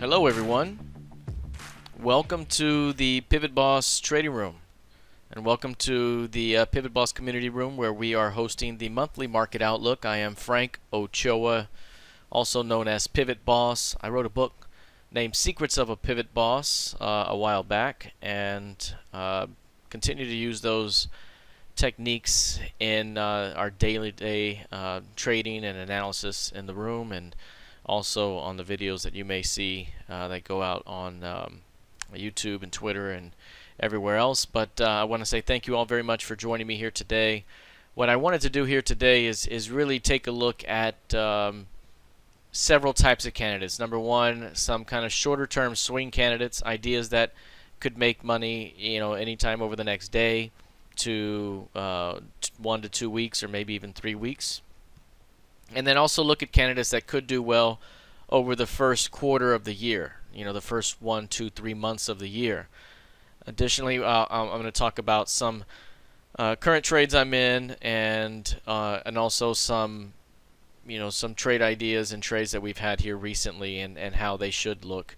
Hello everyone. Welcome to the PivotBoss Trading Room, and welcome to the PivotBoss Community Room, where we are hosting the monthly market outlook. I am Frank Ochoa, also known as PivotBoss. I wrote a book named Secrets of a Pivot Boss a while back, and continue to use those techniques in our daily trading and analysis in the room, and also on the videos that you may see that go out on YouTube and Twitter and everywhere else. But I want to say thank you all very much for joining me here today. What I wanted to do here today is really take a look at several types of candidates. Number one, some kind of shorter term swing candidates, ideas that could make money, anytime over the next day to 1 to 2 weeks, or maybe even 3 weeks. And then also look at candidates that could do well over the first quarter of the year, the first 1, 2, 3 months of the year. Additionally, I'm going to talk about some current trades I'm in, and also some some trade ideas and trades that we've had here recently, and how they should look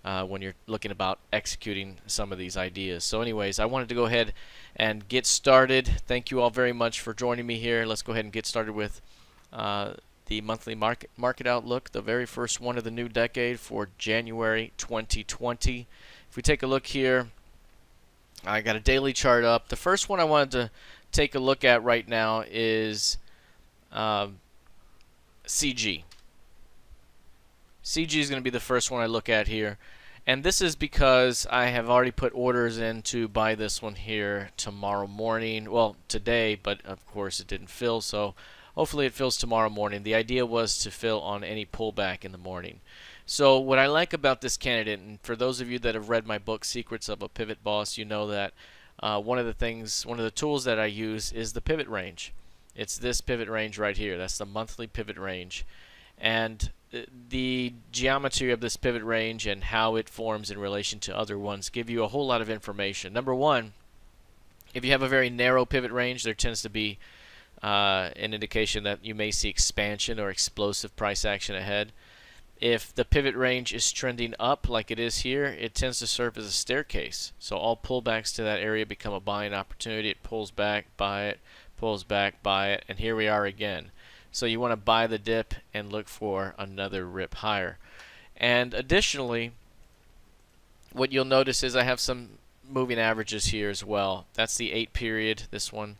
when you're looking about executing some of these ideas. So anyways, I wanted to go ahead and get started. Thank you all very much for joining me here. Let's go ahead and get started with the monthly market outlook, the very first one of the new decade for January 2020. If we take a look here, I got a daily chart up. The first one I wanted to take a look at right now is CG. CG is going to be the first one I look at here, and this is because I have already put orders in to buy this one here tomorrow morning. Well, today, but of course it didn't fill, so hopefully it fills tomorrow morning. The idea was to fill on any pullback in the morning. So what I like about this candidate, and for those of you that have read my book Secrets of a Pivot Boss, you know that one of the tools that I use is the pivot range. It's this pivot range right here. That's the monthly pivot range. And the geometry of this pivot range and how it forms in relation to other ones give you a whole lot of information. Number one, if you have a very narrow pivot range, there tends to be an indication that you may see expansion or explosive price action ahead. If the pivot range is trending up like it is here, it tends to serve as a staircase. So all pullbacks to that area become a buying opportunity. It pulls back, buy it, pulls back, buy it, and here we are again. So you want to buy the dip and look for another rip higher. And additionally, what you'll notice is I have some moving averages here as well. That's the 8 period, this one.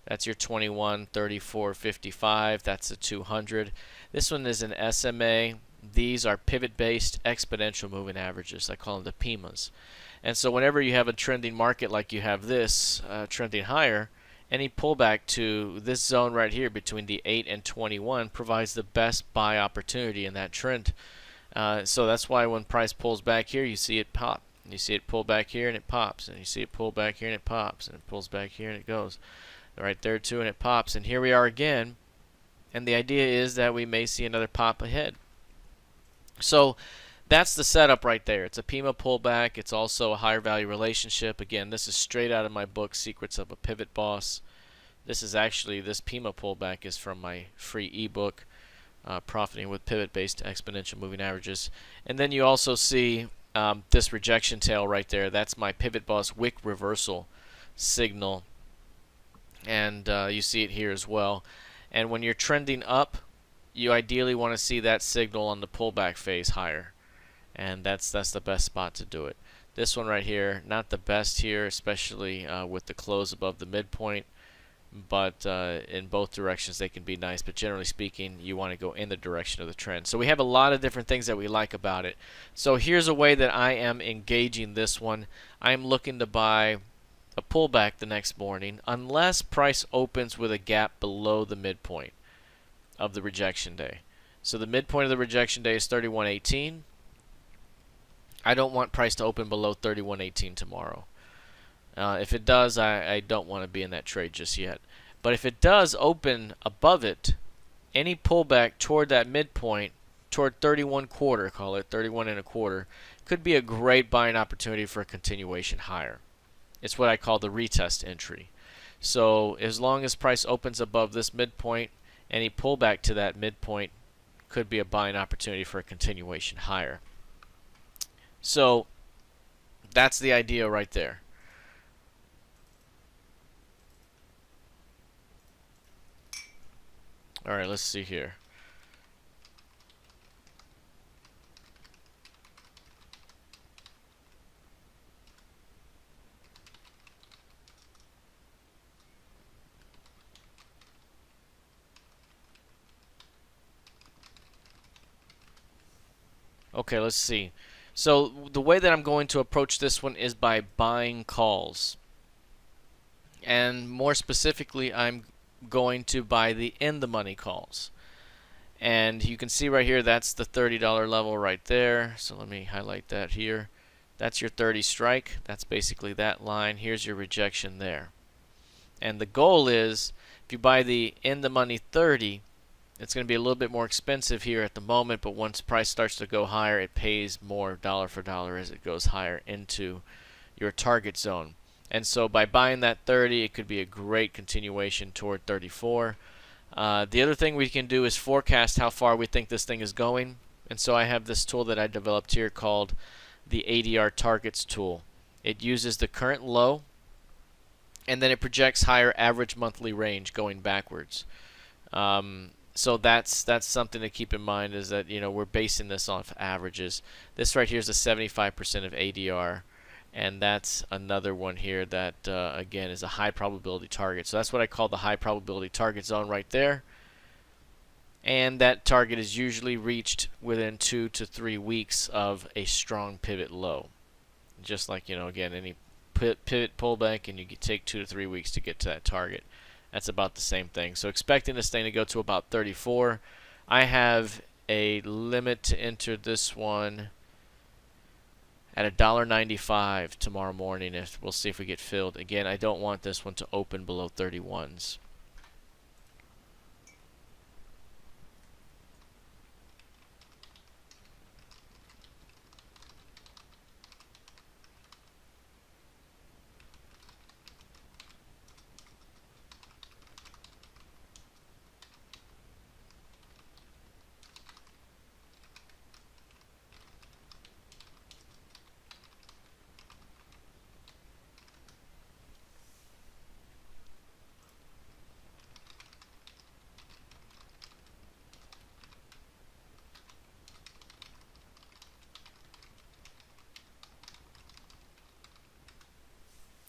That's your 21, 34, 55. That's a 200. This one is an SMA. These are pivot-based exponential moving averages. I call them the PIMAs. And so whenever you have a trending market like you have this, trending higher, any pullback to this zone right here between the 8 and 21 provides the best buy opportunity in that trend. So that's why when price pulls back here, you see it pop. You see it pull back here and it pops. And you see it pull back here and it pops. And it pulls back here and it goes right there too, and it pops. And here we are again. And the idea is that we may see another pop ahead. So that's the setup right there. It's a PIMA pullback. It's also a higher value relationship. Again, this is straight out of my book, Secrets of a Pivot Boss. This PIMA pullback is from my free ebook, Profiting with Pivot-Based Exponential Moving Averages. And then you also see this rejection tail right there. That's my Pivot Boss wick reversal signal. And you see it here as well. And when you're trending up, you ideally want to see that signal on the pullback phase higher. And that's the best spot to do it. This one right here, not the best here, especially with the close above the midpoint, but in both directions they can be nice. But generally speaking, you want to go in the direction of the trend. So we have a lot of different things that we like about it. So here's a way that I am engaging this one. I am looking to buy a pullback the next morning unless price opens with a gap below the midpoint of the rejection day. So the midpoint of the rejection day is 31.18. I don't want price to open below 31.18 tomorrow. If it does, I don't want to be in that trade just yet. But if it does open above it, any pullback toward that midpoint, toward 31.25, call it 31.25, could be a great buying opportunity for a continuation higher. It's what I call the retest entry. So as long as price opens above this midpoint, any pullback to that midpoint could be a buying opportunity for a continuation higher. So that's the idea right there. All right, let's see here. Okay, let's see. So the way that I'm going to approach this one is by buying calls. And more specifically, I'm going to buy the in the money calls. And you can see right here, that's the $30 level right there. So let me highlight that here. That's your 30 strike. That's basically that line. Here's your rejection there. And the goal is, if you buy the in the money 30, it's going to be a little bit more expensive here at the moment, but once price starts to go higher, it pays more dollar for dollar as it goes higher into your target zone. And so by buying that 30, it could be a great continuation toward 34. The other thing we can do is forecast how far we think this thing is going. And so I have this tool that I developed here called the ADR Targets tool. It uses the current low, and then it projects higher average monthly range going backwards. So that's something to keep in mind, is that we're basing this off averages. This right here is a 75% of ADR, and that's another one here that again is a high probability target. So that's what I call the high probability target zone right there. And that target is usually reached within 2 to 3 weeks of a strong pivot low. Just like again, any pivot pullback, and you take 2 to 3 weeks to get to that target. That's about the same thing. So expecting this thing to go to about 34. I have a limit to enter this one at $1.95 tomorrow morning. We'll see if we get filled. Again, I don't want this one to open below 31s.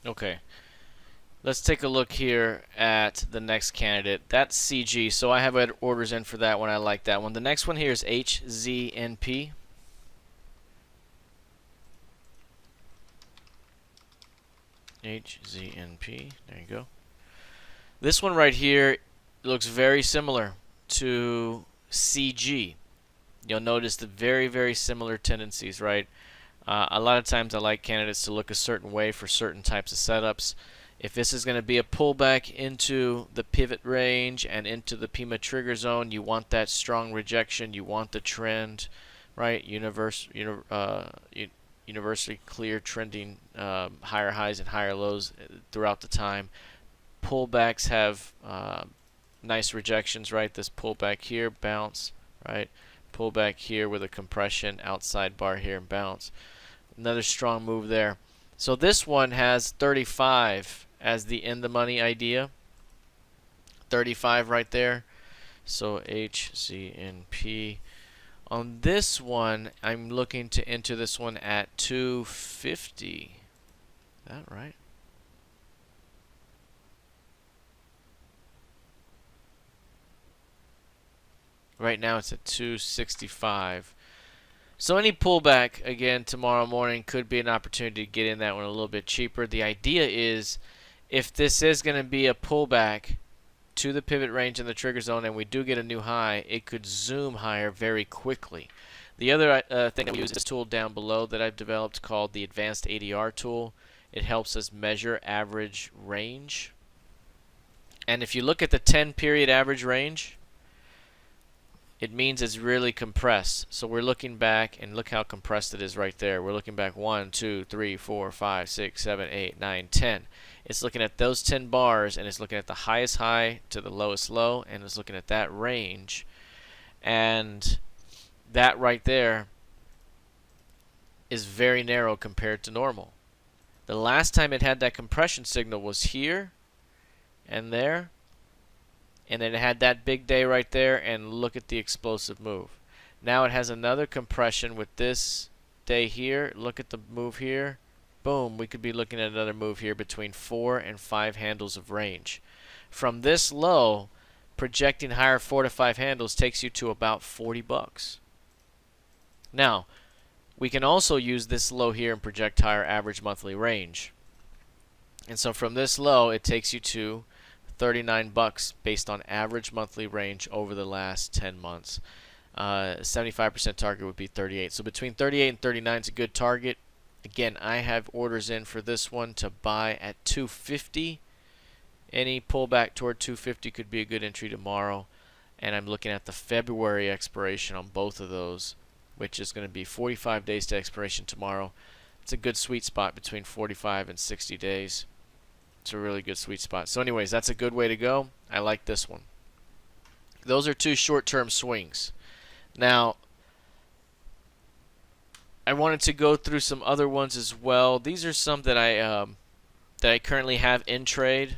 Okay, let's take a look here at the next candidate. That's CG, so I have orders in for that one. I like that one. The next one here is HZNP. HZNP, there you go. This one right here looks very similar to CG. You'll notice the very, very similar tendencies, right? A lot of times I like candidates to look a certain way for certain types of setups. If this is going to be a pullback into the pivot range and into the PIMA trigger zone, you want that strong rejection. You want the trend, right? Universally clear trending higher highs and higher lows throughout the time. Pullbacks have nice rejections, right? This pullback here, bounce, right? Pullback here with a compression, outside bar here and bounce. Another strong move there. So this one has 35 as the in the money idea. 35 right there. So HZNP. On this one, I'm looking to enter this one at 250. Is that right? Right now it's at 265. So any pullback again tomorrow morning could be an opportunity to get in that one a little bit cheaper. The idea is, if this is going to be a pullback to the pivot range in the trigger zone and we do get a new high, it could zoom higher very quickly. The other thing that we use is this tool down below that I've developed called the Advanced ADR tool. It helps us measure average range. And if you look at the 10-period average range, it means it's really compressed. So we're looking back, and look how compressed it is right there. We're looking back 1, 2, 3, 4, 5, 6, 7, 8, 9, 10. It's looking at those 10 bars, and it's looking at the highest high to the lowest low, and it's looking at that range. And that right there is very narrow compared to normal. The last time it had that compression signal was here and there, and then it had that big day right there, and look at the explosive move. Now it has another compression with this day here. Look at the move here. Boom, we could be looking at another move here between 4 and 5 handles of range. From this low, projecting higher 4 to 5 handles takes you to about 40 bucks. Now, we can also use this low here and project higher average monthly range. And so from this low, it takes you to 39 bucks based on average monthly range over the last 10 months. 75% target would be 38. So between 38 and 39 is a good target. Again, I have orders in for this one to buy at 250. Any pullback toward 250 could be a good entry tomorrow. And I'm looking at the February expiration on both of those, which is going to be 45 days to expiration tomorrow. It's a good sweet spot between 45 and 60 days. It's a really good sweet spot. So anyways, that's a good way to go. I like this one. Those are two short-term swings. Now, I wanted to go through some other ones as well. These are some that I currently have in trade,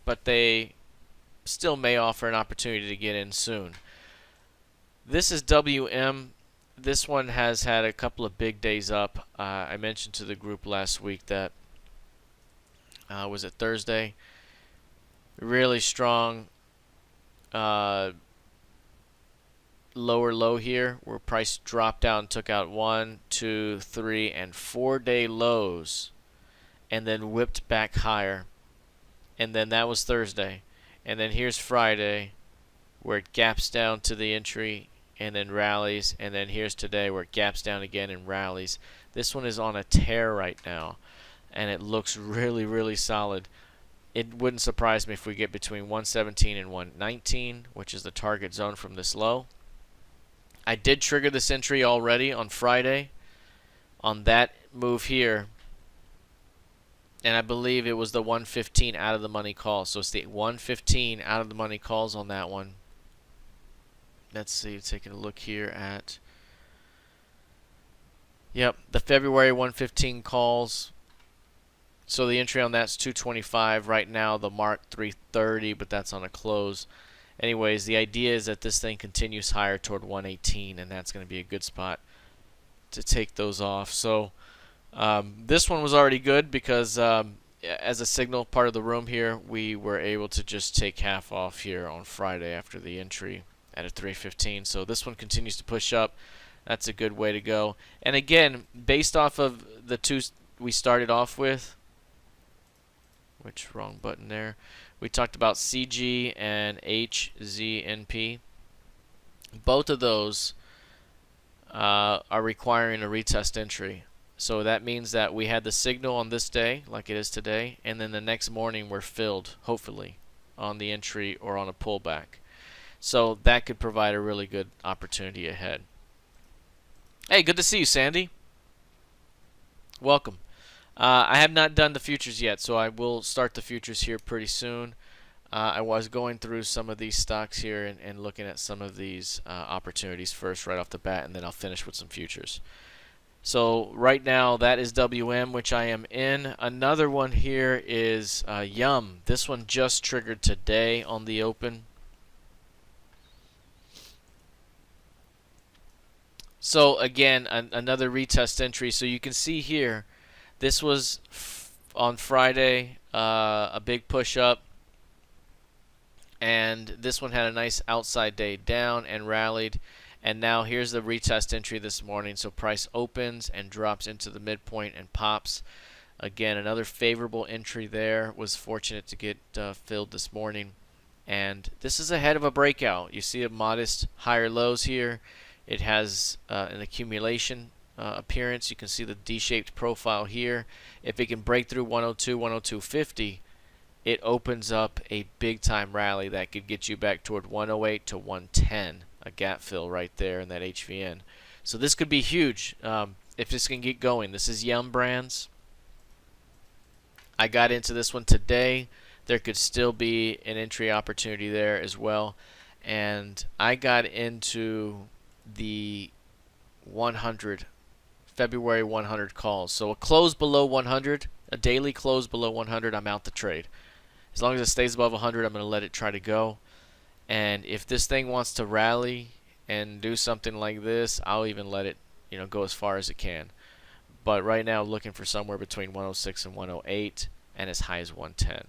but they still may offer an opportunity to get in soon. This is WM. This one has had a couple of big days up. I mentioned to the group last week that was it Thursday? Really strong lower low here where price dropped down and took out 1, 2, 3, and 4-day lows and then whipped back higher. And then that was Thursday. And then here's Friday where it gaps down to the entry and then rallies, and then here's today where it gaps down again and rallies. This one is on a tear right now, and it looks really, really solid. It wouldn't surprise me if we get between 117 and 119, which is the target zone from this low. I did trigger this entry already on Friday on that move here, and I believe it was the 115 out of the money call. So it's the 115 out of the money calls on that one. Let's see, taking a look here at, yep, the February 115 calls. So the entry on that's 225 right now, the mark 330, but that's on a close. Anyways, the idea is that this thing continues higher toward 118, and that's going to be a good spot to take those off. So this one was already good because as a signal part of the room here, we were able to just take half off here on Friday after the entry at a 315. So this one continues to push up. That's a good way to go. And again, based off of the two we started off with, which wrong button there, we talked about CG and HZNP. Both of those are requiring a retest entry. So that means that we had the signal on this day, like it is today, and then the next morning we're filled, hopefully, on the entry or on a pullback. So that could provide a really good opportunity ahead. Hey, good to see you, Sandy. Welcome. I have not done the futures yet, so I will start the futures here pretty soon. I was going through some of these stocks here and looking at some of these opportunities first right off the bat, and then I'll finish with some futures. So right now that is WM, which I am in. Another one here is Yum. This one just triggered today on the open. So again, another retest entry. So you can see here, this was on Friday, a big push up, and this one had a nice outside day down and rallied, and now here's the retest entry this morning. So price opens and drops into the midpoint and pops. Again, another favorable entry there. Was fortunate to get filled this morning, and this is ahead of a breakout. You see a modest higher lows here. It has an accumulation appearance. You can see the D-shaped profile here. If it can break through 102, 102.50, it opens up a big time rally that could get you back toward 108 to 110, a gap fill right there in that HVN. So this could be huge if this can get going. This is Yum Brands. I got into this one today. There could still be an entry opportunity there as well. And I got into the 100 February 100 calls. So a close below 100, a daily close below 100, I'm out the trade. As long as it stays above 100, I'm going to let it try to go. And if this thing wants to rally and do something like this, I'll even let it, go as far as it can. But right now, looking for somewhere between 106 and 108, and as high as 110.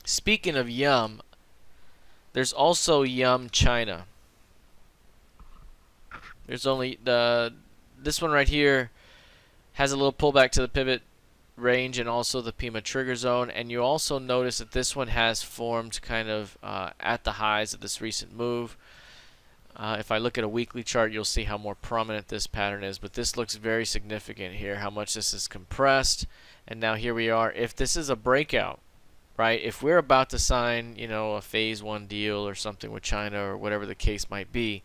Speaking of Yum, there's also Yum China. There's only this one right here has a little pullback to the pivot range and also the Pima trigger zone, and you also notice that this one has formed kind of at the highs of this recent move. If I look at a weekly chart, you'll see how more prominent this pattern is, but this looks very significant here, how much this is compressed. And now here we are. If this is a breakout, right, if we're about to sign, a phase 1 deal or something with China or whatever the case might be,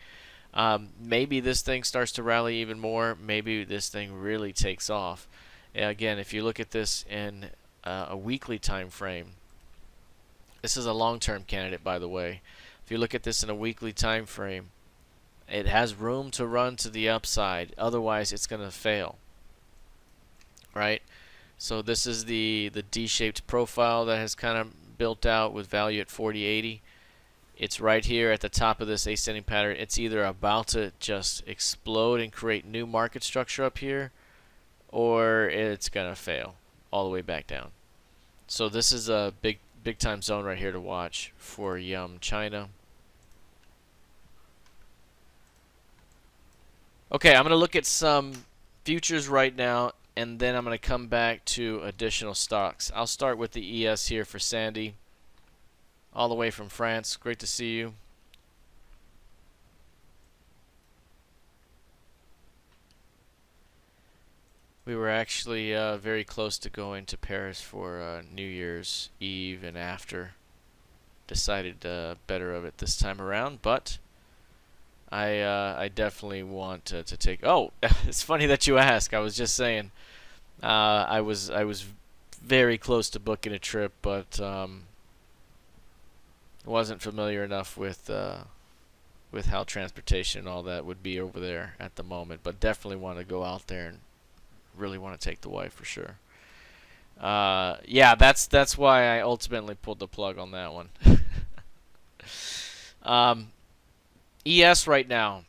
maybe this thing starts to rally even more. Maybe this thing really takes off. Again, if you look at this in a weekly time frame, this is a long-term candidate, by the way. If you look at this in a weekly time frame, it has room to run to the upside. Otherwise, it's going to fail, right? So this is the D-shaped profile that has kind of built out with value at 40.80. It's right here at the top of this ascending pattern. It's either about to just explode and create new market structure up here, or it's going to fail all the way back down. So this is a big time zone right here to watch for Yum China. Okay, I'm going to look at some futures right now, and then I'm going to come back to additional stocks. I'll start with the ES here for Sandy, all the way from France. Great to see you. We were actually very close to going to Paris for New Year's Eve and after. Decided better of it this time around, but I definitely want to take. Oh, it's funny that you ask. I was just saying, I was very close to booking a trip, but wasn't familiar enough with how transportation and all that would be over there at the moment. But definitely want to go out there and really want to take the wife for sure. Yeah, that's why I ultimately pulled the plug on that one. ES right now.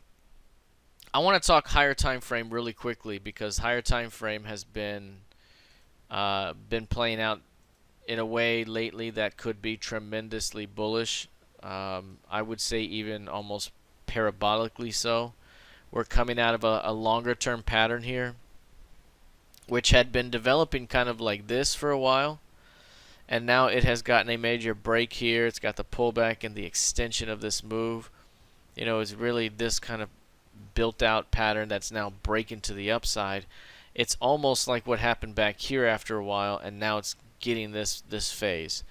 I want to talk higher time frame really quickly because higher time frame has been playing out in a way lately that could be tremendously bullish. I would say even almost parabolically so. We're coming out of a longer term pattern here, which had been developing kind of like this for a while, and now it has gotten a major break here. It's got the pullback and the extension of this move. It's really this kind of built out pattern that's now breaking to the upside. It's almost like what happened back here after a while, and now it's getting this phase.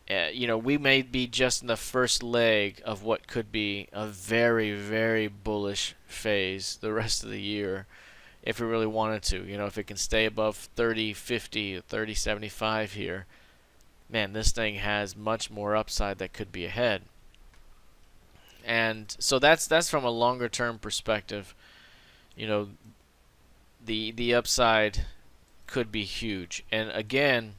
We may be just in the first leg of what could be a very, very bullish phase the rest of the year if we really wanted to. If it can stay above 30.50, 30.75 here, man, this thing has much more upside that could be ahead. And so that's from a longer term perspective. The upside could be huge. And again,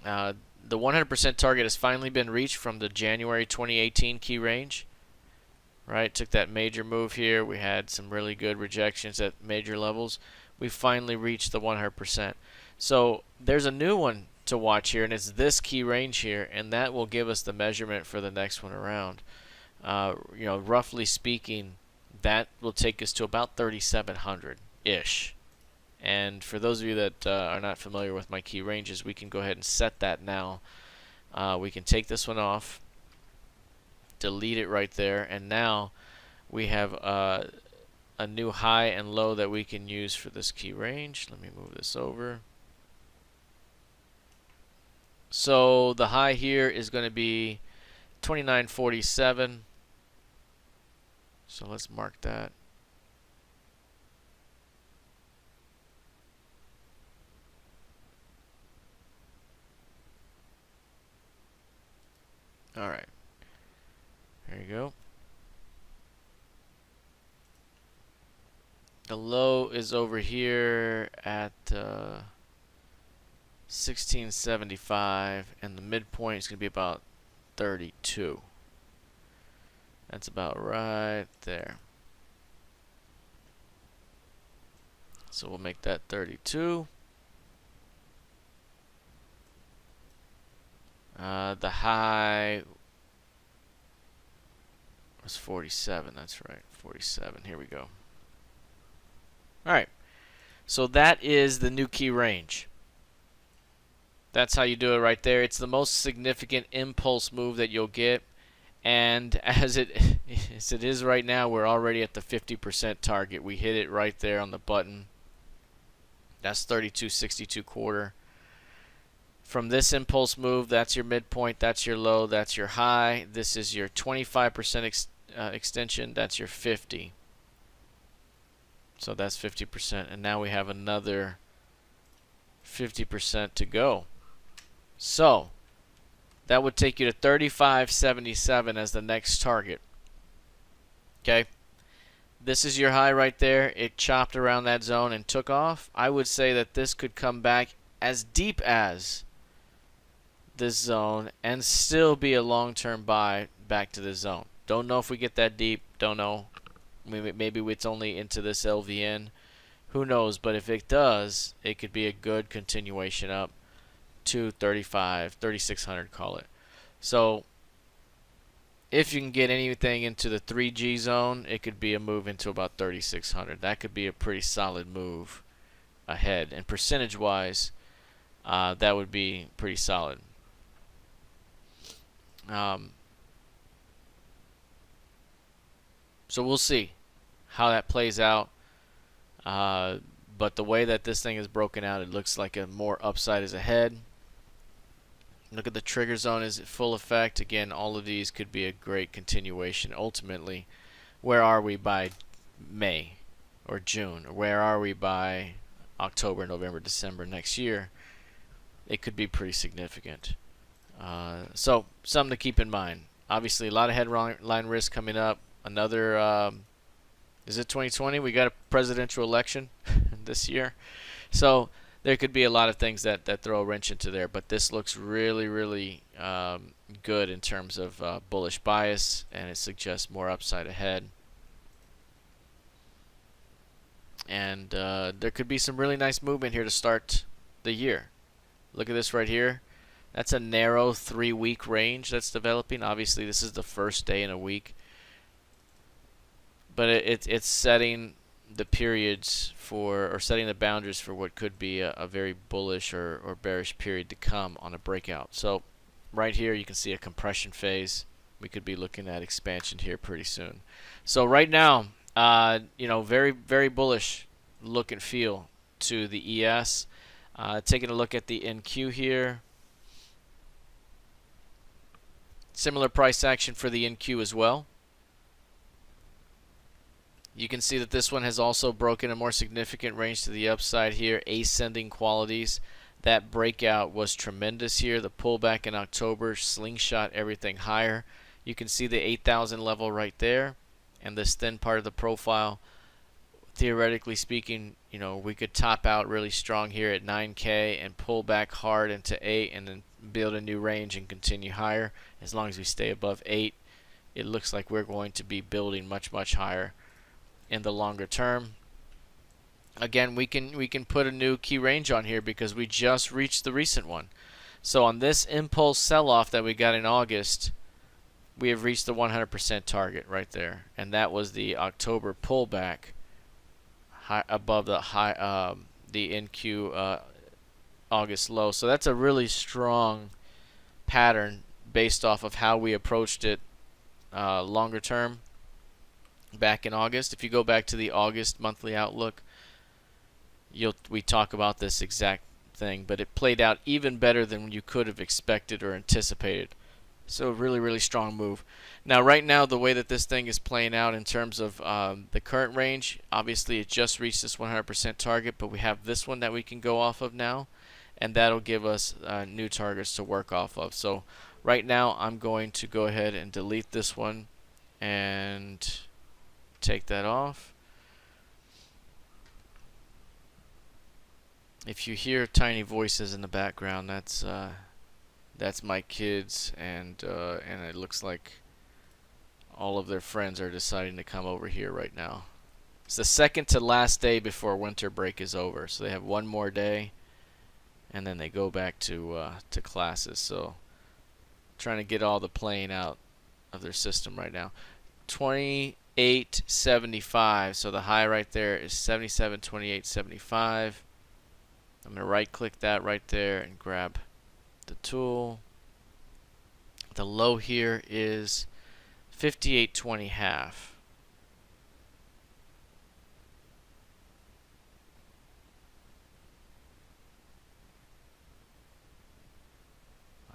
the 100% target has finally been reached from the January 2018 key range. Right, took that major move here. We had some really good rejections at major levels. We finally reached the 100%. So there's a new one to watch here, and it's this key range here, and that will give us the measurement for the next one around. Roughly speaking, that will take us to about 3,700-ish. And for those of you that are not familiar with my key ranges, we can go ahead and set that now. We can take this one off, delete it right there, and now we have a new high and low that we can use for this key range. Let me move this over. So the high here is going to be 29.47. So let's mark that. All right. There you go. The low is over here at 1675, and the midpoint is going to be about 32. That's about right there. So we'll make that 32. The high was 47. That's right, 47. Here we go. All right. So that is the new key range. That's how you do it right there. It's the most significant impulse move that you'll get. And as it is right now, we're already at the 50% target. We hit it right there on the button. That's 32.62 quarter. From this impulse move, that's your midpoint, that's your low, that's your high. This is your 25% extension, that's your 50. So that's 50%. And now we have another 50% to go. So that would take you to 35.77 as the next target. Okay. This is your high right there. It chopped around that zone and took off. I would say that this could come back as deep as this zone and still be a long-term buy back to this zone. Don't know if we get that deep. Don't know. Maybe it's only into this LVN. Who knows? But if it does, it could be a good continuation up to 3,600, call it. So if you can get anything into the 3G zone, it could be a move into about 3,600. That could be a pretty solid move ahead. And percentage-wise, that would be pretty solid. So we'll see how that plays out. But the way that this thing is broken out, it looks like a more upside is ahead. Look at the trigger zone is at full effect. Again, all of these could be a great continuation. Ultimately, where are we by May or June? Or where are we by October, November, December next year? It could be pretty significant. So something to keep in mind. Obviously, a lot of headline risk coming up. Another, is it 2020? We got a presidential election this year. So there could be a lot of things that throw a wrench into there. But this looks really, really good in terms of bullish bias, and it suggests more upside ahead. And there could be some really nice movement here to start the year. Look at this right here. That's a narrow 3-week range that's developing. Obviously, this is the first day in a week. But it's setting the periods for, or setting the boundaries for what could be a very bullish or bearish period to come on a breakout. So right here you can see a compression phase. We could be looking at expansion here pretty soon. So right now, very, very bullish look and feel to the ES. Taking a look at the NQ here. Similar price action for the NQ as well. You can see that this one has also broken a more significant range to the upside here, ascending qualities. That breakout was tremendous here. The pullback in October slingshot everything higher. You can see the 8,000 level right there, and this thin part of the profile. Theoretically speaking, we could top out really strong here at 9K and pull back hard into 8 and then build a new range and continue higher. As long as we stay above 8, it looks like we're going to be building much, much higher in the longer term. Again, we can put a new key range on here because we just reached the recent one. So on this impulse sell-off that we got in August, we have reached the 100% target right there, and that was the October pullback above the the NQ August low. So that's a really strong pattern based off of how we approached it longer term back in August. If you go back to the August monthly outlook, we talk about this exact thing, but it played out even better than you could have expected or anticipated. So really, really strong move. Now, right now, the way that this thing is playing out in terms of the current range, obviously it just reached this 100% target, but we have this one that we can go off of now, and that'll give us new targets to work off of. So right now, I'm going to go ahead and delete this one and take that off. If you hear tiny voices in the background, that's my kids, and it looks like all of their friends are deciding to come over here right now. It's the second to last day before winter break is over, so they have one more day, and then they go back to classes. So trying to get all the playing out of their system right now. 2875. So the high right there is 77.2875. I'm going to right click that right there and grab the tool. The low here is 58.20 half.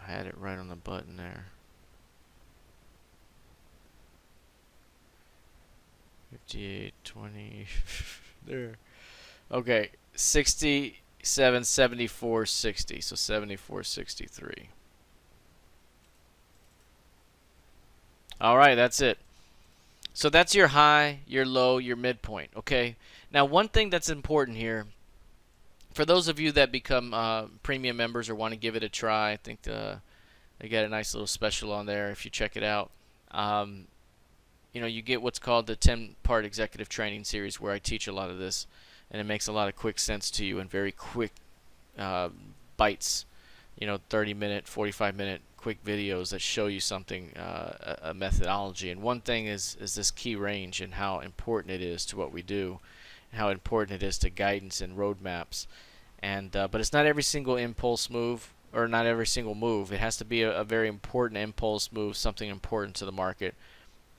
I had it right on the button there. 58.20 there. Okay, 67.74.60. So 74.63. All right, that's it. So that's your high, your low, your midpoint. Okay. Now, one thing that's important here, for those of you that become premium members or want to give it a try, I think they got a nice little special on there if you check it out. You know, you get what's called the 10-part executive training series, where I teach a lot of this, and it makes a lot of quick sense to you in very quick bites. You know, 30-minute, 45-minute quick videos that show you something, a methodology. And one thing is this key range and how important it is to what we do, and how important it is to guidance and roadmaps. And but it's not every single impulse move, or not every single move. It has to be a very important impulse move, something important to the market.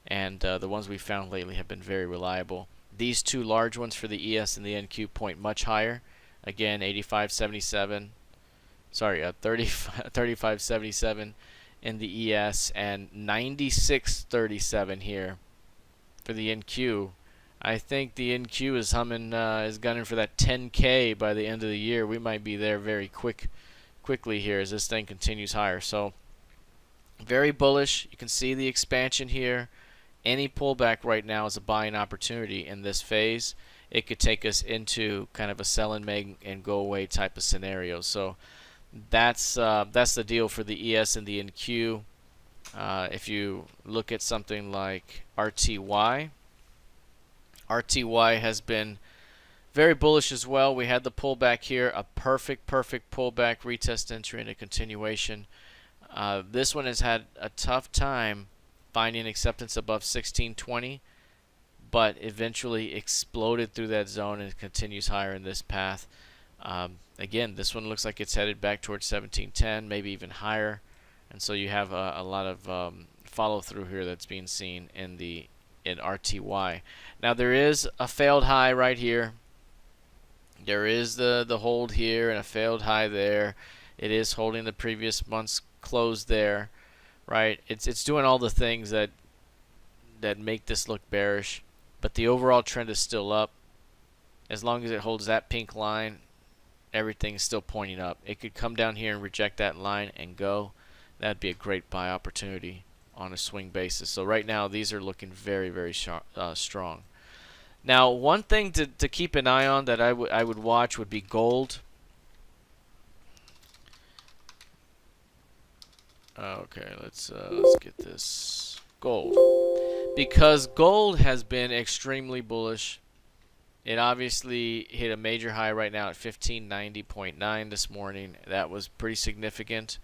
And the ones we found lately have been very reliable. These two large ones for the ES and the NQ point much higher. Again, 85.77. Sorry, 35.77 in the ES and 96.37 here for the NQ. I think the NQ is humming, is gunning for that 10K by the end of the year. We might be there very quickly here as this thing continues higher. So very bullish. You can see the expansion here. Any pullback right now is a buying opportunity in this phase. It could take us into kind of a sell and make and go away type of scenario. So that's the deal for the ES and the NQ. If you look at something like RTY, RTY has been very bullish as well. We had the pullback here, a perfect pullback, retest entry, and a continuation. This one has had a tough time finding acceptance above 1620, but eventually exploded through that zone and continues higher in this path. Again, this one looks like it's headed back towards 1710, maybe even higher, and so you have a lot of follow through here that's being seen in RTY. Now there is a failed high right here. There is the hold here and a failed high there. It is holding the previous month's close there. Right, it's doing all the things that make this look bearish, but the overall trend is still up. As long as it holds that pink line, everything is still pointing up. It could come down here and reject that line and go. That'd be a great buy opportunity on a swing basis. So right now these are looking very strong. Now, one thing to keep an eye on that I would watch would be gold. Okay, let's get this gold, because gold has been extremely bullish. It obviously hit a major high right now at 1590.9 this morning. That was pretty significant.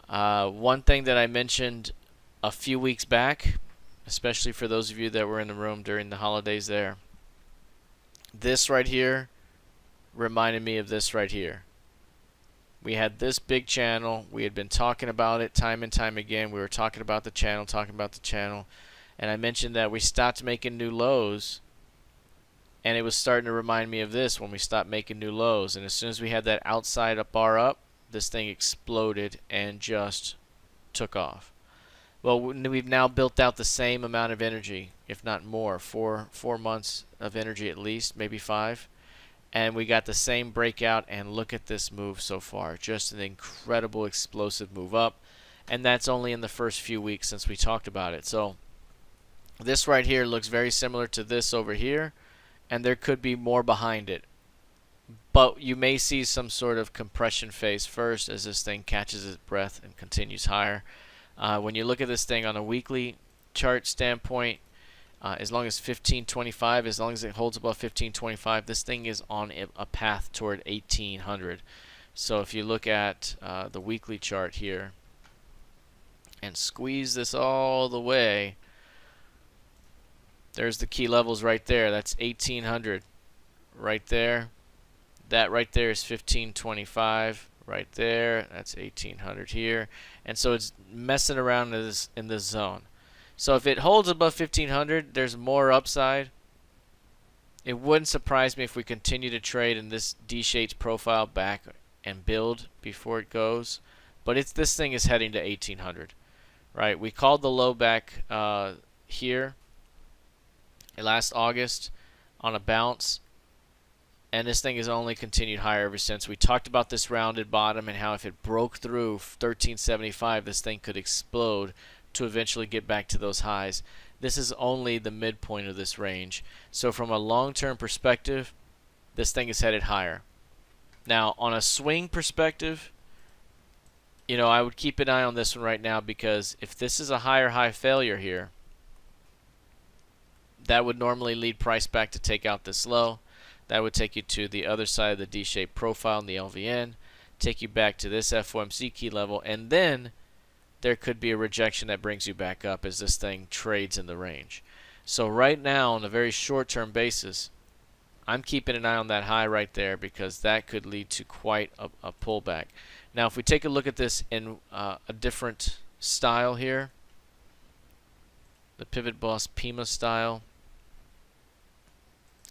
One thing that I mentioned a few weeks back, especially for those of you that were in the room during the holidays there, this right here reminded me of this right here. We had this big channel. We had been talking about it time and time again. We were talking about the channel, and I mentioned that we stopped making new lows, and it was starting to remind me of this when we stopped making new lows. And as soon as we had that outside up bar up, this thing exploded and just took off. Well, we've now built out the same amount of energy, if not more, 4 months of energy at least, maybe 5. And we got the same breakout, and look at this move so far. Just an incredible explosive move up, and that's only in the first few weeks since we talked about it. So this right here looks very similar to this over here, and there could be more behind it. but you may see some sort of compression phase first as this thing catches its breath and continues higher. When you look at this thing on a weekly chart standpoint, as long as 1525, as long as it holds above 1525, this thing is on a path toward 1800. So if you look at the weekly chart here and squeeze this all the way, there's the key levels right there. That's 1800 right there. That right there is 1525 right there. That's 1800 here. And so it's messing around in this zone. So if it holds above 1500, there's more upside. It wouldn't surprise me if we continue to trade in this D-shaped profile back and build before it goes. But this thing is heading to 1800, right? We called the low back here last August on a bounce, and this thing has only continued higher ever since. We talked about this rounded bottom and how if it broke through 1375, this thing could explode to eventually get back to those highs. This is only the midpoint of this range. So from a long-term perspective, this thing is headed higher. Now, on a swing perspective, I would keep an eye on this one right now, because if this is a higher high failure here, that would normally lead price back to take out this low. That would take you to the other side of the D-shaped profile in the LVN, take you back to this FOMC key level, and then there could be a rejection that brings you back up as this thing trades in the range. So right now, on a very short-term basis, I'm keeping an eye on that high right there, because that could lead to quite a pullback. Now, if we take a look at this in a different style here, the PivotBoss PIMA style,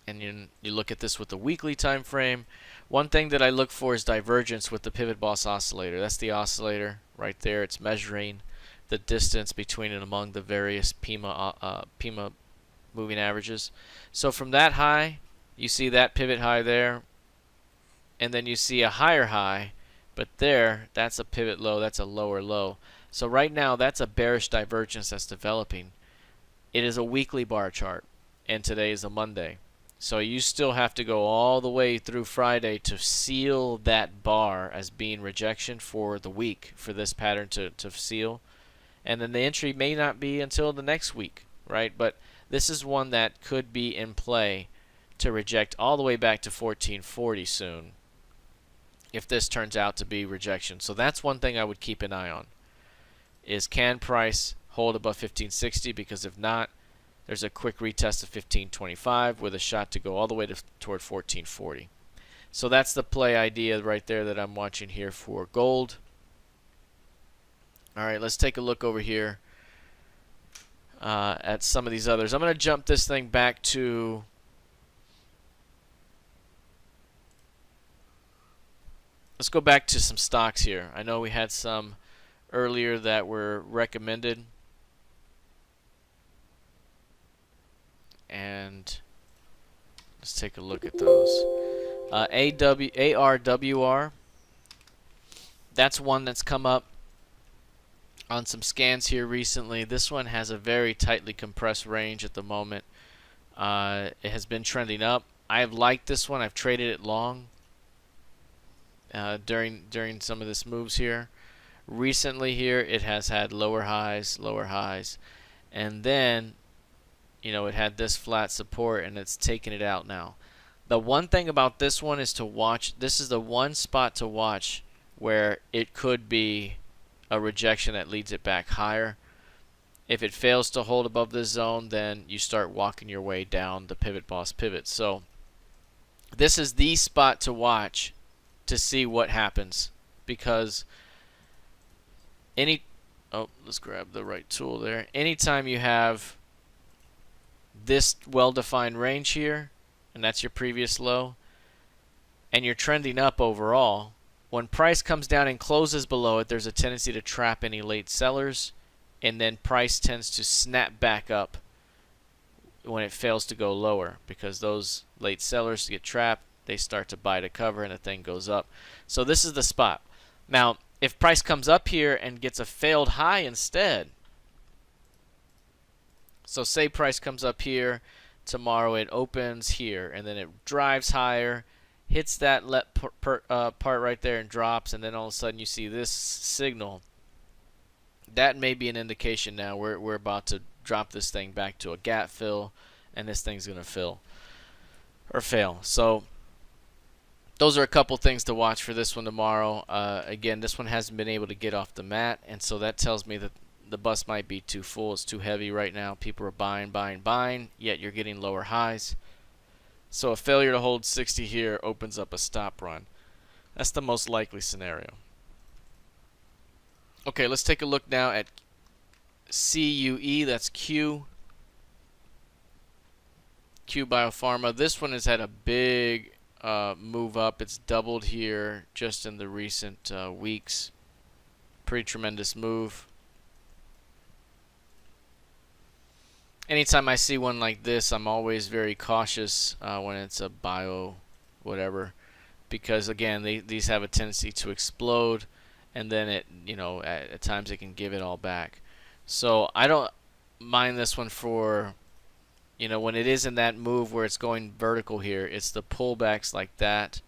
and you look at this with the weekly time frame, one thing that I look for is divergence with the PivotBoss oscillator. That's the oscillator right there. It's measuring the distance between and among the various PIMA moving averages. So from that high, you see that pivot high there, and then you see a higher high, but that's a pivot low, that's a lower low. So right now, that's a bearish divergence that's developing. It is a weekly bar chart, and today is a Monday. So you still have to go all the way through Friday to seal that bar as being rejection for the week, for this pattern to seal. And then the entry may not be until the next week, right? But this is one that could be in play to reject all the way back to 1440 soon, if this turns out to be rejection. So that's one thing I would keep an eye on, is can price hold above 1560? Because if not, there's a quick retest of 1525 with a shot to go all the way toward 1440. So that's the play idea right there that I'm watching here for gold. All right, let's take a look over here at some of these others. I'm going to jump this thing back to let's go back to some stocks here. I know we had some earlier that were recommended, and let's take a look at those. ARWR, that's one that's come up on some scans here recently. This one has a very tightly compressed range at the moment. It has been trending up. I have liked this one. I've traded it long during some of this moves here. Recently here, it has had lower highs, and then it had this flat support, and it's taken it out now. The one thing about this one is to watch. This is the one spot to watch where it could be a rejection that leads it back higher. If it fails to hold above this zone, then you start walking your way down the PivotBoss pivot. So this is the spot to watch to see what happens, because let's grab the right tool there. Anytime you have this well-defined range here, and that's your previous low, and you're trending up overall, when price comes down and closes below it, there's a tendency to trap any late sellers, and then price tends to snap back up when it fails to go lower, because those late sellers get trapped, they start to buy to cover, and the thing goes up. So this is the spot. Now, if price comes up here and gets a failed high instead, so say price comes up here tomorrow, it opens here, and then it drives higher, hits that part right there and drops, and then all of a sudden you see this signal. That may be an indication now we're about to drop this thing back to a gap fill, and this thing's going to fill or fail. So those are a couple things to watch for this one tomorrow. Again, this one hasn't been able to get off the mat, and so that tells me that the bus might be too full. It's too heavy right now. People are buying, yet you're getting lower highs. So a failure to hold 60 here opens up a stop run. That's the most likely scenario. Okay, let's take a look now at CUE. That's Q Biopharma. This one has had a big move up. It's doubled here just in the recent weeks. Pretty tremendous move. Anytime I see one like this, I'm always very cautious when it's a bio whatever, because again, these have a tendency to explode, and then at times it can give it all back. So I don't mind this one for, when it is in that move where it's going vertical here. It's the pullbacks like that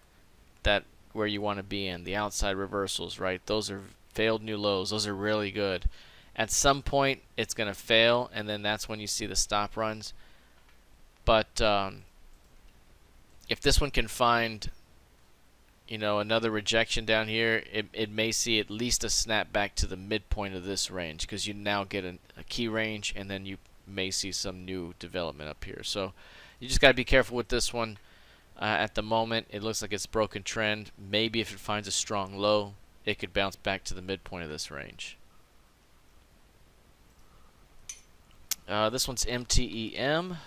where you want to be in. The outside reversals, right? Those are failed new lows. Those are really good. At some point, it's going to fail, and then that's when you see the stop runs. But if this one can find, another rejection down here, it may see at least a snap back to the midpoint of this range, because you now get a key range, and then you may see some new development up here. So you just got to be careful with this one. At the moment, it looks like it's broken trend. Maybe if it finds a strong low, it could bounce back to the midpoint of this range. This one's MTEM.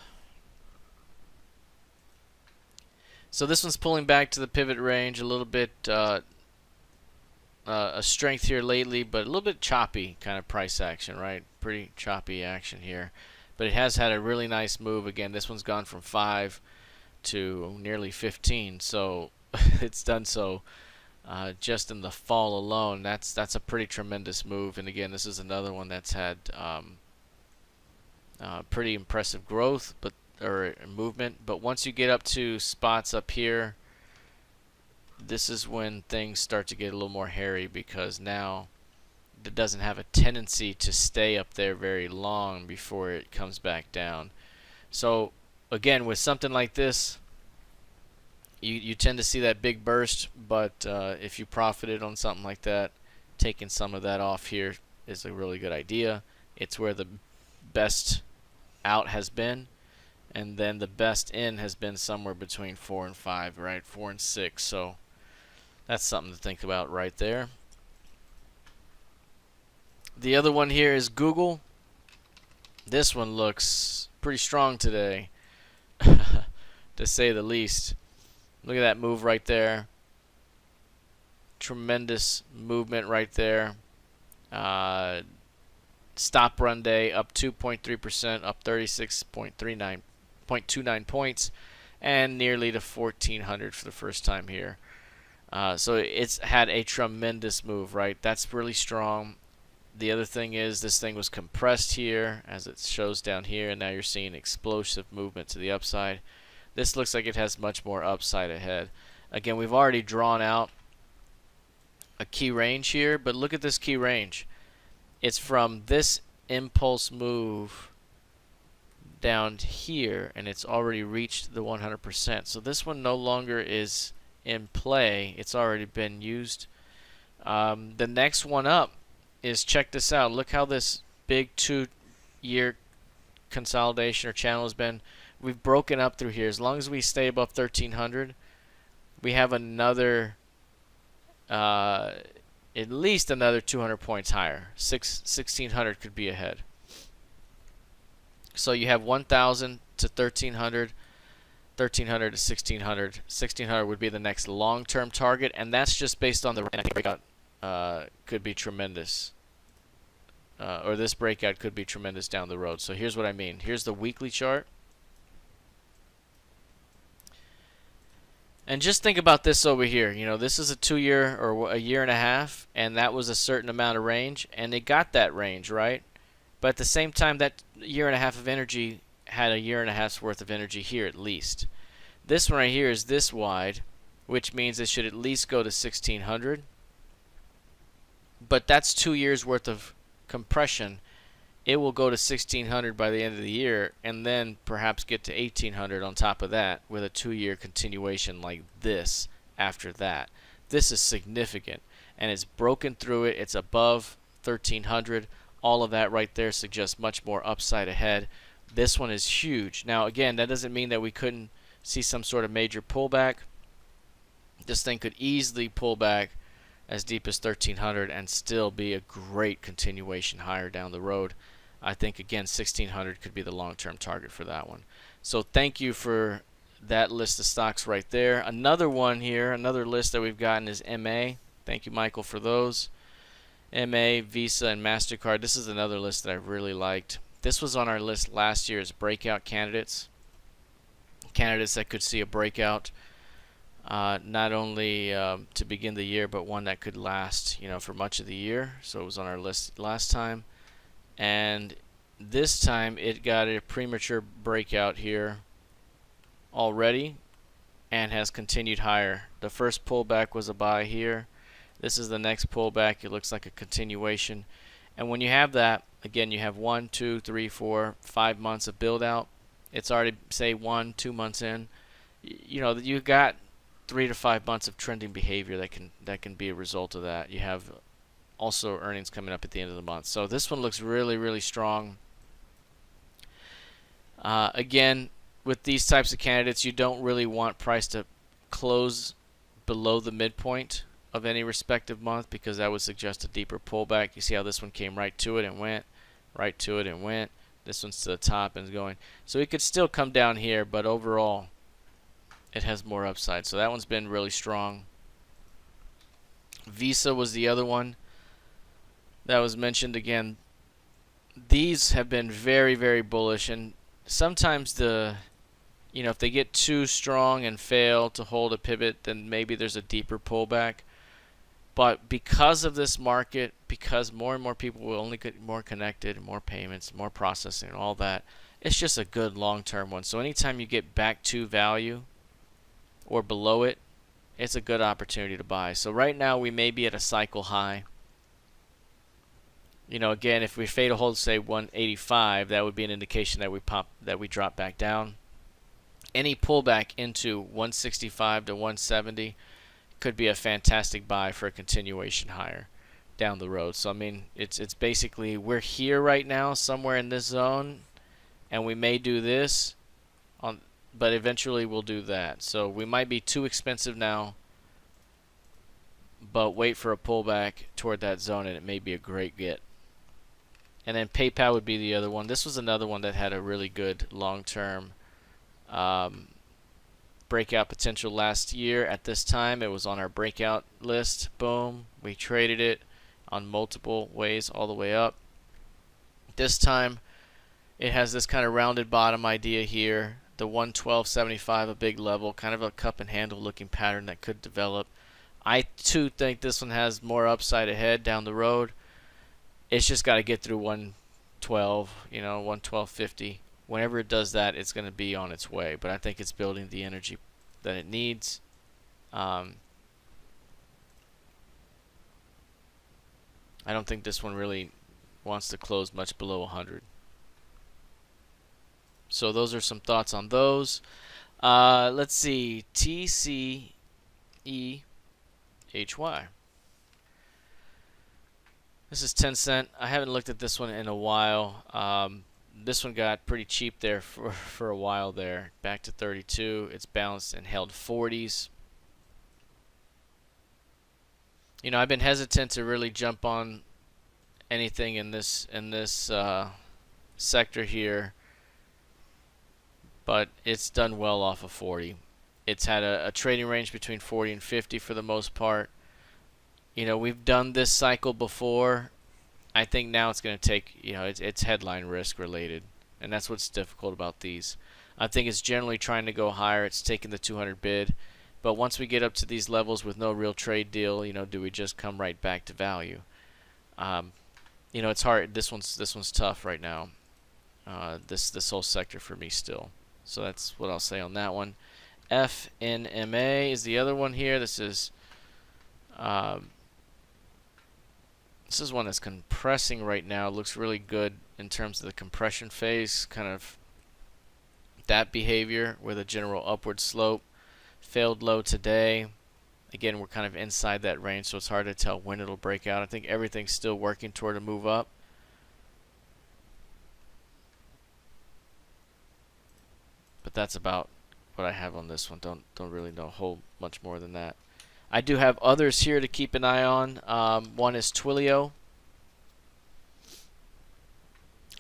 So this one's pulling back to the pivot range a little bit. A strength here lately, but a little bit choppy kind of price action, right? Pretty choppy action here. But it has had a really nice move. Again, this one's gone from 5 to nearly 15. So it's done so just in the fall alone. That's a pretty tremendous move. And again, this is another one that's had pretty impressive growth, or movement. But once you get up to spots up here, this is when things start to get a little more hairy, because now it doesn't have a tendency to stay up there very long before it comes back down. So again, with something like this, you tend to see that big burst, but if you profited on something like that, taking some of that off here is a really good idea. It's where the best out has been, and then the best in has been somewhere between 4 and 5, right? 4 and 6. So that's something to think about right there. The other one here is Google. This one looks pretty strong today, to say the least. Look at that move right there. Tremendous movement right there. Stop run day up 2.3%, up 36.29 points, and nearly to 1400 for the first time here. So it's had a tremendous move, right? That's really strong. The other thing is this thing was compressed here, as it shows down here, and now you're seeing explosive movement to the upside. This looks like it has much more upside ahead. Again, we've already drawn out a key range here, but look at this key range. It's from this impulse move down here, and it's already reached the 100%. So this one no longer is in play. It's already been used. The next one up is, check this out. Look how this big 2-year consolidation or channel has been. We've broken up through here. As long as we stay above 1300, we have another at least another 200 points higher. 1600 could be ahead. So you have 1000 to 1300, 1300 to 1600. 1600 would be the next long-term target, and that's just based on the breakout. Could be tremendous, or this breakout could be tremendous down the road. So here's what I mean. Here's the weekly chart. And just think about this over here. This is a 2-year or a year and a half, and that was a certain amount of range, and it got that range, right? But at the same time, that year and a half of energy had a year and a half's worth of energy here at least. This one right here is this wide, which means it should at least go to 1600. But that's 2 years worth of compression. It will go to 1600 by the end of the year, and then perhaps get to 1800 on top of that with a 2-year continuation like this after that. This is significant, and it's broken through it. It's above 1300. All of that right there suggests much more upside ahead. This one is huge. Now again, that doesn't mean that we couldn't see some sort of major pullback. This thing could easily pull back as deep as 1300 and still be a great continuation higher down the road. I think again 1600 could be the long-term target for that one. So thank you for that list of stocks right there. Another one here, another list that we've gotten is MA. Thank you, Michael, for those. MA, Visa, and MasterCard. This is another list that I really liked. This was on our list last year as breakout candidates. Candidates that could see a breakout, not only to begin the year, but one that could last, for much of the year. So it was on our list last time. And this time it got a premature breakout here already and has continued higher. The first pullback was a buy here. This is the next pullback. It looks like a continuation. And when you have that, again, you have 1, 2, 3, 4, 5 months of build out. It's already, say, 1, 2 months in. You got 3 to 5 months of trending behavior that can be a result of that. You have also earnings coming up at the end of the month. So this one looks really, really strong. Again, with these types of candidates, you don't really want price to close below the midpoint of any respective month, because that would suggest a deeper pullback. You see how this one came right to it and went, right to it and went. This one's to the top and is going. So it could still come down here, but overall it has more upside. So that one's been really strong. Visa was the other one that was mentioned. Again, these have been very, very bullish, and sometimes if they get too strong and fail to hold a pivot, then maybe there's a deeper pullback. But because of this market, because more and more people will only get more connected, more payments, more processing, and all that, it's just a good long-term one. So anytime you get back to value or below it, it's a good opportunity to buy. So right now we may be at a cycle high. Again, if we fail to hold, say, 185, that would be an indication that we drop back down. Any pullback into 165 to 170 could be a fantastic buy for a continuation higher down the road. So I mean, it's basically, we're here right now somewhere in this zone, and we may do this but eventually we'll do that. So we might be too expensive now, but wait for a pullback toward that zone and it may be a great get. And then PayPal would be the other one. This was another one that had a really good long-term breakout potential last year. At this time, it was on our breakout list. Boom. We traded it on multiple ways all the way up. This time, it has this kind of rounded bottom idea here. The 112.75, a big level, kind of a cup and handle looking pattern that could develop. I too think this one has more upside ahead down the road. It's just got to get through 112, 112.50. Whenever it does that, it's going to be on its way. But I think it's building the energy that it needs. I don't think this one really wants to close much below 100. So those are some thoughts on those. Let's see. TCEHY. This is 10 cent. I haven't looked at this one in a while. This one got pretty cheap there for a while there. Back to 32. It's bounced and held 40s. I've been hesitant to really jump on anything in this sector here, but it's done well off of 40. It's had a trading range between 40 and 50 for the most part. We've done this cycle before. I think now it's going to take, it's headline risk related, and that's what's difficult about these. I think it's generally trying to go higher. It's taking the 200 bid, but once we get up to these levels with no real trade deal, do we just come right back to value? It's hard. This one's tough right now. This whole sector for me still. So that's what I'll say on that one. HZNMA is the other one here. This is one that's compressing right now. It looks really good in terms of the compression phase, kind of that behavior with a general upward slope. Failed low today. Again, we're kind of inside that range, so it's hard to tell when it'll break out. I think everything's still working toward a move up. But that's about what I have on this one. Don't really know a whole much more than that. I do have others here to keep an eye on. One is TWLO.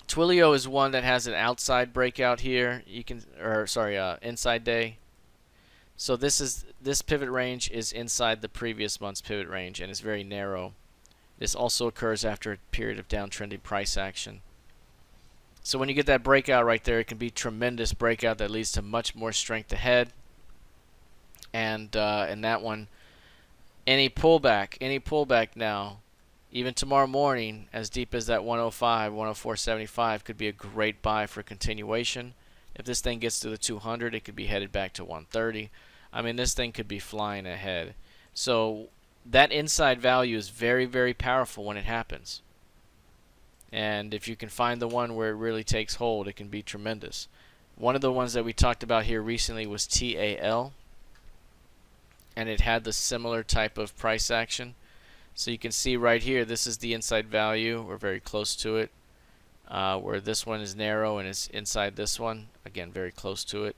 TWLO is one that has an outside breakout here. Inside day. So this pivot range is inside the previous month's pivot range, and it's very narrow. This also occurs after a period of downtrending price action. So when you get that breakout right there, it can be tremendous breakout that leads to much more strength ahead. And in that one, any pullback now, even tomorrow morning, as deep as that 105, 104.75 could be a great buy for continuation. If this thing gets to the 200, it could be headed back to 130. I mean, this thing could be flying ahead. So that inside value is very, very powerful when it happens. And if you can find the one where it really takes hold, it can be tremendous. One of the ones that we talked about here recently was TAL, and it had the similar type of price action. So you can see right here, this is the inside value. We're very close to it. Where this one is narrow and it's inside this one, again very close to it,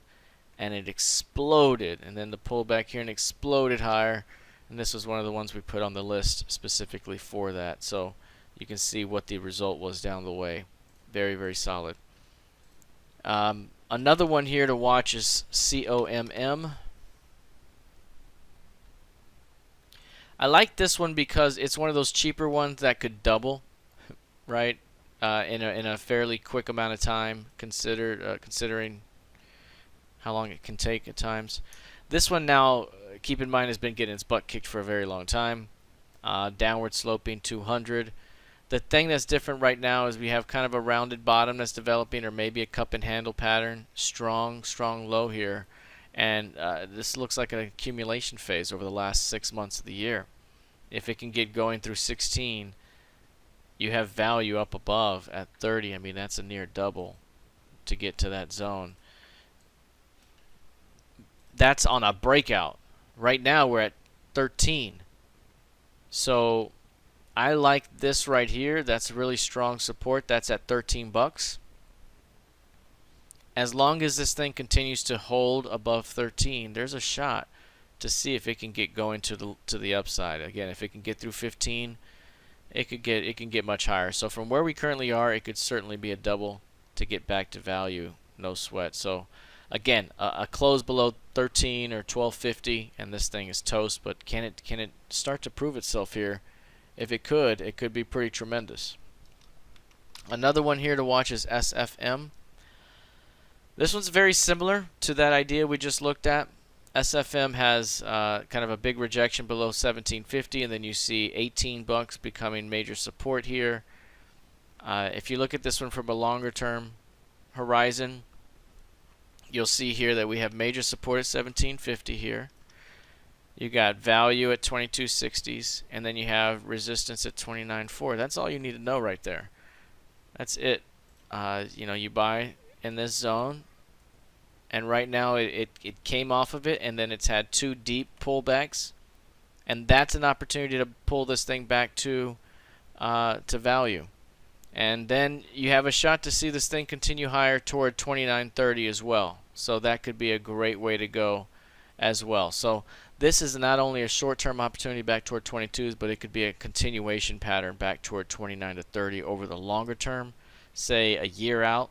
and it exploded, and then the pullback here and exploded higher, and this was one of the ones we put on the list specifically for that. So you can see what the result was down the way. Very, very solid. Another one here to watch is COMM. I like this one because it's one of those cheaper ones that could double, right? In a fairly quick amount of time, considering how long it can take at times. This one now, keep in mind, has been getting its butt kicked for a very long time. Downward sloping 200. The thing that's different right now is we have kind of a rounded bottom that's developing, or maybe a cup and handle pattern. Strong low here, and this looks like an accumulation phase over the last 6 months of the year. If it can get going through 16. You have value up above at 30. I mean, that's a near double to get to that zone. That's on a breakout. Right now we're at 13. So I like this right here. That's really strong support. That's at 13 bucks. As long as this thing continues to hold above 13, there's a shot to see if it can get going to the upside. Again, if it can get through 15, it can get much higher. So from where we currently are, it could certainly be a double to get back to value, no sweat. So again, a close below 13 or 12.50, and this thing is toast. But can it start to prove itself here? If it could be pretty tremendous. Another one here to watch is SFM. This one's very similar to that idea we just looked at. SFM has kind of a big rejection below 17.50, and then you see 18 bucks becoming major support here. If you look at this one from a longer term horizon, you'll see here that we have major support at 17.50 here. You got value at 22.60s, and then you have resistance at 29.4. That's all you need to know right there. That's it. You buy in this zone, and right now it came off of it, and then it's had two deep pullbacks, and that's an opportunity to pull this thing back to value. And then you have a shot to see this thing continue higher toward 29.30 as well. So that could be a great way to go as well. So this is not only a short-term opportunity back toward 22s, but it could be a continuation pattern back toward 29 to 30 over the longer term, say a year out.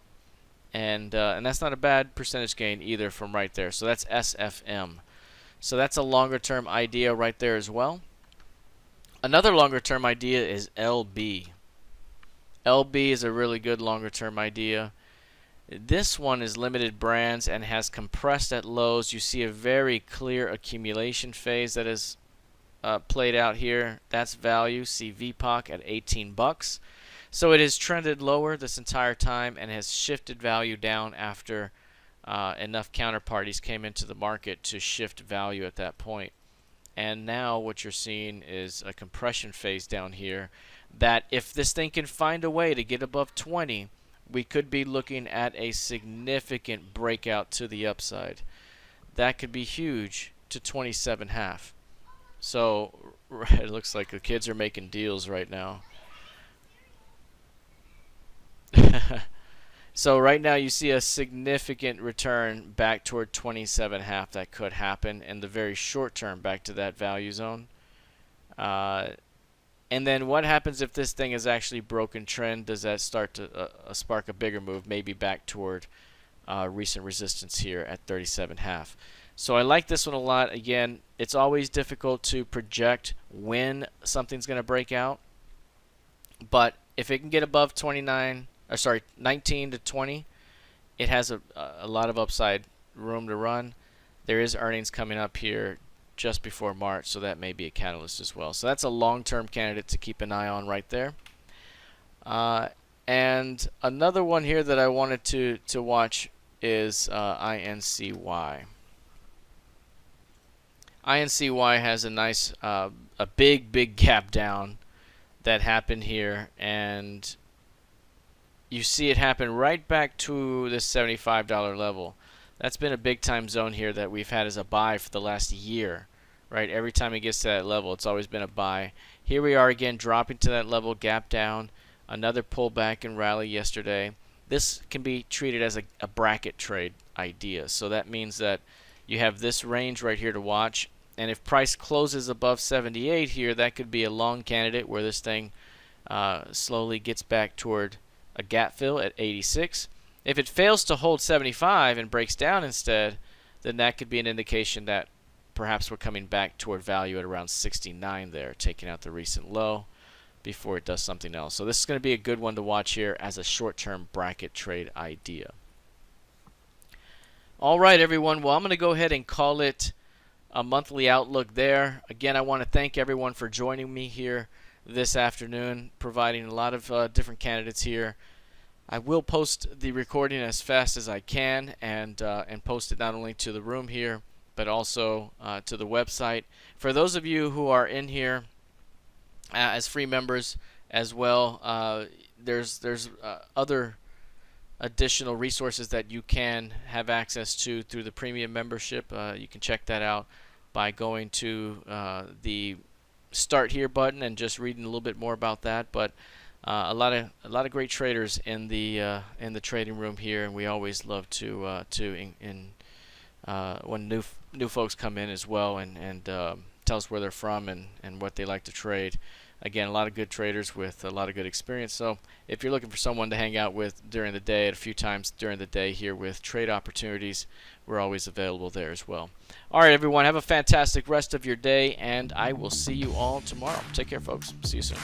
And that's not a bad percentage gain either from right there. So that's SFM. So that's a longer-term idea right there as well. Another longer-term idea is LB. LB is a really good longer-term idea. This one is limited brands and has compressed at lows. You see a very clear accumulation phase that is played out here. That's value. See VPOC at 18 bucks. So it has trended lower this entire time and has shifted value down after enough counterparties came into the market to shift value at that point. And now what you're seeing is a compression phase down here that if this thing can find a way to get above 20, we could be looking at a significant breakout to the upside. That could be huge to 27.5. So it looks like the kids are making deals right now. So right now you see a significant return back toward 27.5 that could happen in the very short term back to that value zone. And then what happens if this thing is actually broken trend? Does that start to spark a bigger move, maybe back toward recent resistance here at 37.5? So I like this one a lot. Again, it's always difficult to project when something's going to break out, but if it can get above 19 to 20, it has a lot of upside room to run. There is earnings coming up here just before March, so that may be a catalyst as well. So that's a long-term candidate to keep an eye on right there. And another one here that I wanted to watch is INCY. INCY has a nice, a big gap down that happened here, and you see it happen right back to this $75 level. That's been a big time zone here that we've had as a buy for the last year, right? Every time it gets to that level, it's always been a buy. Here we are again, dropping to that level, gap down, another pullback and rally yesterday. This can be treated as a bracket trade idea. So that means that you have this range right here to watch, and if price closes above 78 here, that could be a long candidate where this thing slowly gets back toward a gap fill at 86. If it fails to hold 75 and breaks down instead, then that could be an indication that perhaps we're coming back toward value at around 69 there, taking out the recent low before it does something else. So this is going to be a good one to watch here as a short-term bracket trade idea. All right, everyone. Well, I'm going to go ahead and call it a monthly outlook there. Again, I want to thank everyone for joining me here this afternoon, providing a lot of different candidates here. I will post the recording as fast as I can and post it not only to the room here, but also to the website. For those of you who are in here as free members as well, there's other additional resources that you can have access to through the premium membership. You can check that out by going to the Start Here button and just reading a little bit more about that. But a lot of great traders in the trading room here, and we always love to when new folks come in as well and tell us where they're from and what they like to trade. Again, a lot of good traders with a lot of good experience. So if you're looking for someone to hang out with during the day, a few times during the day here with trade opportunities, we're always available there as well. All right, everyone, have a fantastic rest of your day, and I will see you all tomorrow. Take care, folks. See you soon.